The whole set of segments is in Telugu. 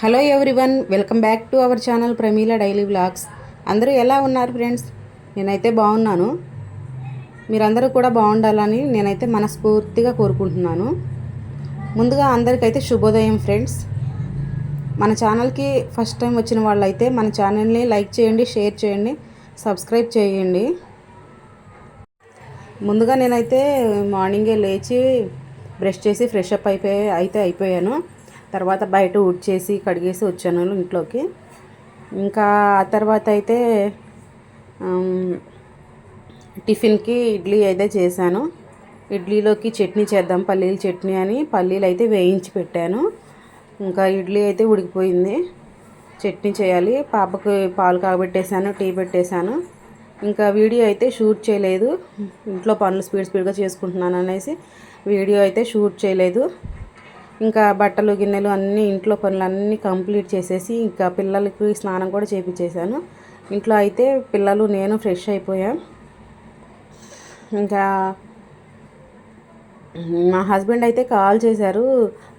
Hello everyone, welcome back to our channel Pramila daily vlogs. అందరూ ఎలా ఉన్నారు ఫ్రెండ్స్? నేనైతే బాగున్నాను. మీరందరూ కూడా బాగుండాలని నేనైతే మనస్ఫూర్తిగా కోరుకుంటున్నాను. ముందుగా అందరికైతే శుభోదయం ఫ్రెండ్స్. మన ఛానల్కి ఫస్ట్ టైం వచ్చిన వాళ్ళైతే మన ఛానల్ని లైక్ చేయండి, షేర్ చేయండి, సబ్స్క్రైబ్ చేయండి. ముందుగా నేనైతే మార్నింగే లేచి బ్రష్ చేసి ఫ్రెష్ అప్ అయిపోయాను. తర్వాత బయట ఊడ్చేసి కడిగేసి వచ్చాను ఇంట్లోకి. ఇంకా ఆ తర్వాత అయితే టిఫిన్కి ఇడ్లీ అయితే చేశాను. ఇడ్లీలోకి చట్నీ చేద్దాం, పల్లీల చట్నీ అని పల్లీలు అయితే వేయించి పెట్టాను. ఇంకా ఇడ్లీ అయితే ఉడికిపోయింది, చట్నీ చేయాలి. పాపకి పాలు కాబెట్టేశాను, టీ పెట్టేశాను. ఇంకా వీడియో అయితే షూట్ చేయలేదు, ఇంట్లో పనులు స్పీడ్గా చేసుకుంటున్నాను అనేసి వీడియో అయితే షూట్ చేయలేదు. ఇంకా బట్టలు గిన్నెలు అన్నీ ఇంట్లో పనులన్నీ కంప్లీట్ చేసేసి ఇంకా పిల్లలకి స్నానం కూడా చేయించేసాను. ఇంట్లో అయితే పిల్లలు నేను ఫ్రెష్ అయిపోయాం. ఇంకా మా హస్బెండ్ అయితే కాల్ చేశారు,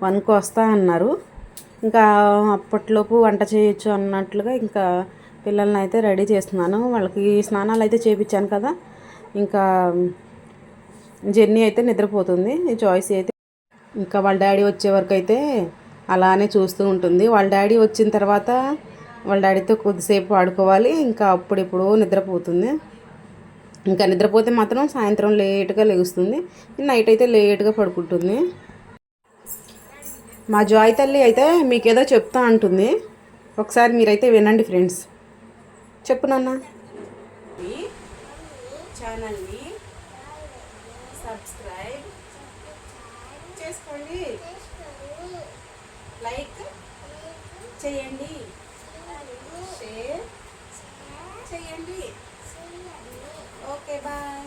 1కి వస్తా అన్నారు. ఇంకా అప్పట్లోపు వంట చేయొచ్చు అన్నట్లుగా ఇంకా పిల్లల్ని అయితే రెడీ చేస్తున్నాను. వాళ్ళకి స్నానాలు అయితే చేయించాను కదా. ఇంకా జెన్నీ అయితే నిద్రపోతుంది, జాయ్సీ అయితే ఇంకా వాళ్ళ డాడీ వచ్చే వరకు అయితే అలానే చూస్తూ ఉంటుంది. వాళ్ళ డాడీ వచ్చిన తర్వాత వాళ్ళ డాడీతో కొద్దిసేపు ఆడుకోవాలి. ఇంకా అప్పుడెప్పుడో నిద్రపోతుంది. ఇంకా నిద్రపోతే మాత్రం సాయంత్రం లేట్గా లేస్తుంది, నైట్ అయితే లేట్గా పడుకుంటుంది. మా జాయ్ తల్లి అయితే మీకేదో చెప్తా అంటుంది, ఒకసారి మీరైతే వినండి ఫ్రెండ్స్. చెప్పు నాన్న. ఛానల్ని సబ్స్క్రైబ్ చేసుకోండి, లైక్ చేయండి, షేర్ చేయండి. Okay bye.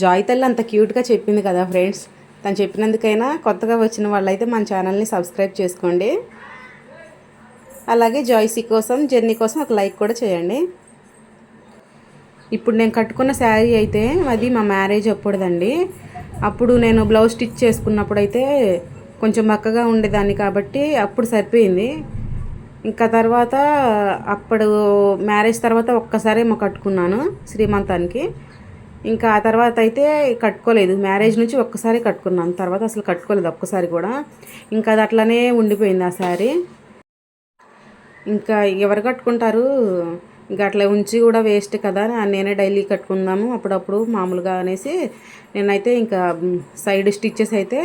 జాయ్ తల్లి అంత క్యూట్గా చెప్పింది కదా ఫ్రెండ్స్. తను చెప్పినందుకైనా కొత్తగా వచ్చిన వాళ్ళైతే మన ఛానల్ని సబ్స్క్రైబ్ చేసుకోండి. అలాగే జాయ్సీ కోసం, జెన్నీ కోసం ఒక లైక్ కూడా చేయండి. ఇప్పుడు నేను కట్టుకున్న శారీ అయితే అది మా మ్యారేజ్ అప్పుడుదండి. అప్పుడు నేను బ్లౌజ్ స్టిచ్ చేసుకున్నప్పుడు అయితే కొంచెం బక్కగా ఉండేదాన్ని కాబట్టి అప్పుడు సరిపోయింది. ఇంకా తర్వాత అప్పుడు మ్యారేజ్ తర్వాత ఒక్కసారి కట్టుకున్నాను శ్రీమంతానికి. ఇంకా ఆ తర్వాత అయితే కట్టుకోలేదు. మ్యారేజ్ నుంచి ఒక్కసారి కట్టుకున్నాను, తర్వాత అసలు కట్టుకోలేదు ఒక్కసారి కూడా. ఇంకా అది అట్లనే ఉండిపోయింది ఆ శారీ. ఇంకా ఎవరు కట్టుకుంటారు, ఇంకా అట్లా ఉంచి కూడా వేస్ట్ కదా, నేనే డైలీ కట్టుకుందాము అప్పుడప్పుడు మామూలుగా అనేసి నేనైతే ఇంకా సైడ్ స్టిచ్చెస్ అయితే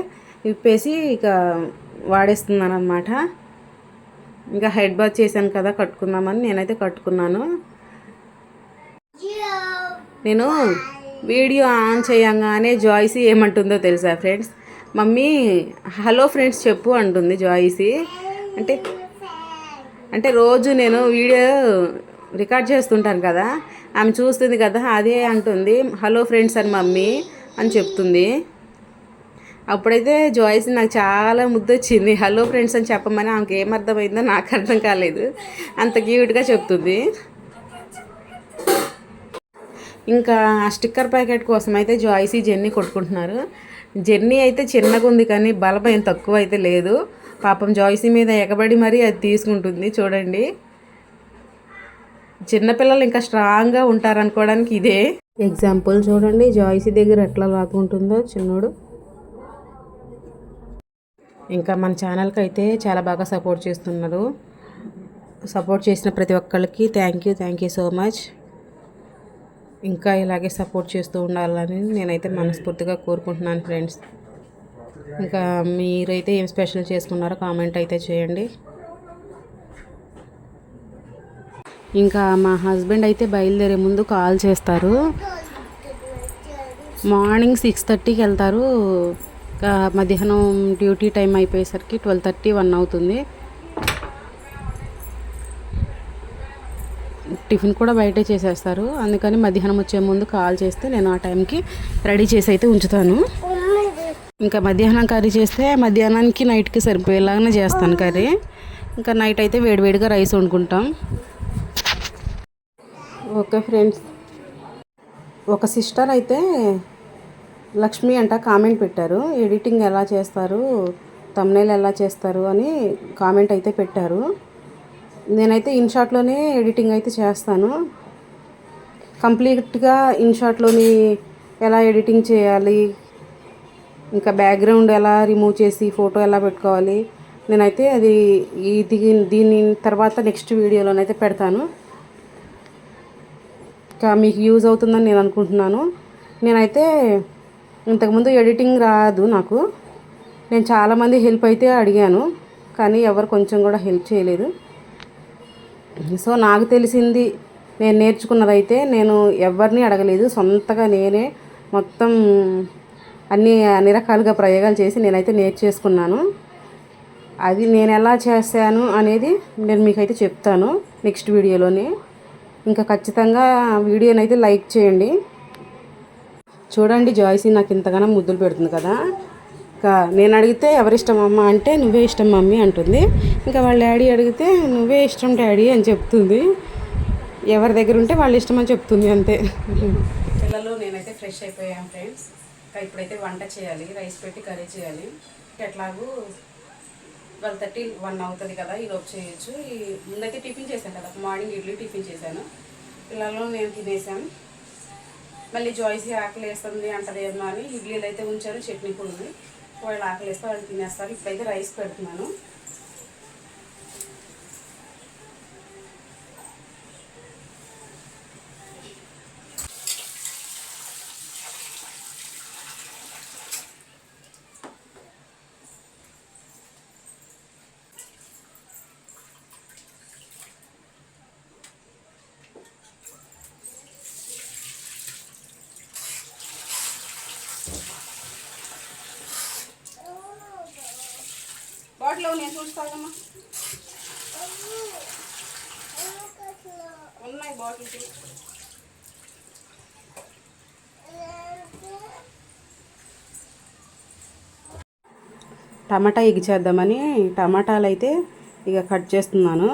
విప్పేసి ఇక వాడేస్తున్నాను అనమాట. ఇంకా హెడ్ బాత్ చేశాను కదా, కట్టుకుందామని నేనైతే కట్టుకున్నాను. నేను వీడియో ఆన్ చేయంగానే జాయ్సీ ఏమంటుందో తెలుసా ఫ్రెండ్స్? మమ్మీ హలో ఫ్రెండ్స్ చెప్పు అంటుంది జాయ్సీ. అంటే రోజు నేను వీడియో రికార్డ్ చేస్తుంటాను కదా, ఆమె చూస్తుంది కదా, అదే అంటుంది హలో ఫ్రెండ్స్ అని మమ్మీ అని చెప్తుంది. అప్పుడైతే జాయ్సీ నాకు చాలా ముద్దొచ్చింది. హలో ఫ్రెండ్స్ అని చెప్పమని ఆమెకి ఏమర్థమైందో నాకు అర్థం కాలేదు, అంత క్యూట్గా చెప్తుంది. ఇంకా ఆ స్టిక్కర్ ప్యాకెట్ కోసం అయితే జాయ్సీ జెన్నీ కొట్టుకుంటున్నారు. జెన్నీ అయితే చిన్నగా ఉంది కానీ బలం ఏం తక్కువ అయితే లేదు. పాపం జాయ్సీ మీద ఎగబడి మరీ అది తీసుకుంటుంది. చూడండి, చిన్నపిల్లలు ఇంకా స్ట్రాంగ్గా ఉంటారనుకోవడానికి ఇదే ఎగ్జాంపుల్. చూడండి జాయ్సీ దగ్గర ఎట్లా లాక్కుంటుందో చిన్నోడు. ఇంకా మన ఛానల్కి అయితే చాలా బాగా సపోర్ట్ చేస్తున్నారు. సపోర్ట్ చేసిన ప్రతి ఒక్కరికి థ్యాంక్ యూ సో మచ్. ఇంకా ఇలాగే సపోర్ట్ చేస్తూ ఉండాలని నేనైతే మనస్ఫూర్తిగా కోరుకుంటున్నాను ఫ్రెండ్స్. ఇంకా మీరైతే ఏం స్పెషల్ చేసుకున్నారో కామెంట్ అయితే చేయండి. ఇంకా మా హస్బెండ్ అయితే బయలుదేరే ముందు కాల్ చేస్తారు. మార్నింగ్ 6:30కి వెళ్తారు. మధ్యాహ్నం డ్యూటీ టైం అయిపోయేసరికి 12:30, 1 అవుతుంది. టిఫిన్ కూడా బయటే చేసేస్తారు, అందుకని మధ్యాహ్నం వచ్చే ముందు కాల్ చేస్తే నేను ఆ టైంకి రెడీ చేసి అయితే ఉంచుతాను. ఇంకా మధ్యాహ్నం కర్రీ చేస్తే మధ్యాహ్నానికి నైట్కి సరిపోయేలాగానే చేస్తాను కర్రీ. ఇంకా నైట్ అయితే వేడివేడిగా రైస్ వండుకుంటాం. ఓకే ఫ్రెండ్స్, ఒక సిస్టర్ అయితే లక్ష్మి అంట కామెంట్ పెట్టారు, ఎడిటింగ్ ఎలా చేస్తారు, థంబ్నెయిల్ ఎలా చేస్తారు అని కామెంట్ అయితే పెట్టారు. నేనైతే ఇన్షాట్లోనే ఎడిటింగ్ అయితే చేస్తాను. కంప్లీట్గా ఇన్షాట్లోని ఎలా ఎడిటింగ్ చేయాలి, ఇంకా బ్యాక్గ్రౌండ్ ఎలా రిమూవ్ చేసి ఫోటో ఎలా పెట్టుకోవాలి, నేనైతే అది దీని తర్వాత నెక్స్ట్ వీడియోలోనైతే పెడతాను. ఇంకా మీకు యూజ్ అవుతుందని నేను అనుకుంటున్నాను. నేనైతే ఇంతకుముందు ఎడిటింగ్ రాదు నాకు. నేను చాలామంది హెల్ప్ అయితే అడిగాను, కానీ ఎవరు కొంచెం కూడా హెల్ప్ చేయలేదు. సో నాకు తెలిసింది, నేను నేర్చుకున్నదైతే నేను ఎవరిని అడగలేదు, సొంతగా నేనే మొత్తం అన్ని రకాలుగా ప్రయోగాలు చేసి నేనైతే నేర్చేసుకున్నాను. అది నేను ఎలా చేశాను అనేది నేను మీకైతే చెప్తాను నెక్స్ట్ వీడియోలోనే. ఇంకా ఖచ్చితంగా వీడియోనైతే లైక్ చేయండి. చూడండి, జాయ్సీ నాకు ఇంతగానో ముద్దులు పెడుతుంది కదా. ఇంకా నేను అడిగితే ఎవరిష్టం అమ్మ అంటే నువ్వే ఇష్టం మమ్మీ అంటుంది. ఇంకా వాళ్ళ డాడీ అడిగితే నువ్వే ఇష్టం డాడీ అని చెప్తుంది. ఎవరి దగ్గర ఉంటే వాళ్ళ ఇష్టం అని చెప్తుంది, అంతే. పిల్లలు నేనైతే ఫ్రెష్ అయిపోయాను ఫ్రెండ్స్. ఇంకా ఇప్పుడైతే వంట చేయాలి, రైస్ పెట్టి కర్రీ చేయాలి. ఎట్లాగూ 12:30 1 అవుతుంది కదా, ఈలోపు చేయొచ్చు. ముందైతే టిఫిన్ చేశాను కదా, మార్నింగ్ ఇడ్లీ టిఫిన్ చేశాను. పిల్లలు నేను తినేసాను. మళ్ళీ జాయ్సీ ఆకలి వేస్తుంది అంటదేమో అని ఇడ్లీలు అయితే ఉంచాను, చట్నీ కూడా ఉంది. వాళ్ళు ఆకలి వేస్తే వాళ్ళు తినేస్తారు. ఇప్పుడైతే రైస్ పెడుతున్నాను. బాటిల్లో నేను చూస్తానమ్మా, ఉన్నాయి బాటిల్. టమాటా ఎగ్ చేద్దామని టమాటాలు అయితే ఇక కట్ చేస్తున్నాను.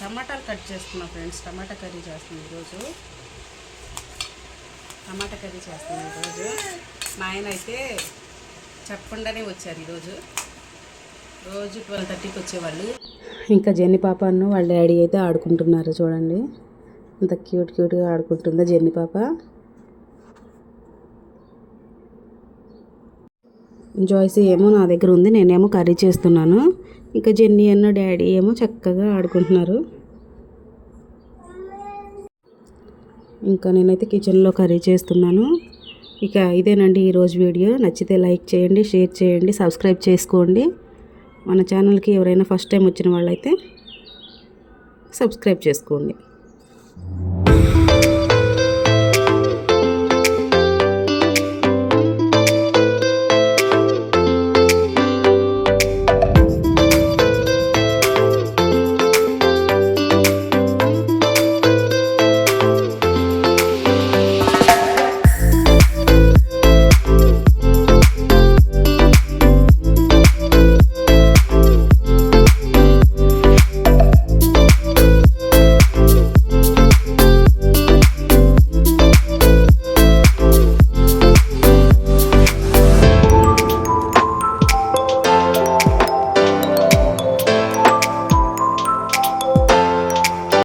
టమాటాలు కట్ చేస్తున్నా ఫ్రెండ్స్. టమాటా కర్రీ చేస్తున్నాను ఈరోజు. మా ఆయన అయితే చెప్పకుండానే వచ్చారు ఈరోజు. రోజు 12:30కి వచ్చేవాళ్ళు. ఇంకా జెన్నీ పాపను వాళ్ళ డాడీ అయితే ఆడుకుంటున్నారు. చూడండి ఎంత క్యూట్గా ఆడుకుంటుందో జెన్నీ పాప. జాయ్సీ ఏమో నా దగ్గర ఉంది, నేనేమో కర్రీ చేస్తున్నాను. ఇంకా జెన్నీ అన్న డాడీ ఏమో చక్కగా ఆడుకుంటున్నారు. ఇంకా నేనైతే కిచెన్లో కర్రీ చేస్తున్నాను. ఇక ఇదేనండి ఈరోజు వీడియో. నచ్చితే లైక్ చేయండి, షేర్ చేయండి, సబ్స్క్రైబ్ చేసుకోండి. మన ఛానల్కి ఎవరైనా ఫస్ట్ టైం వచ్చిన వాళ్ళైతే సబ్స్క్రైబ్ చేసుకోండి.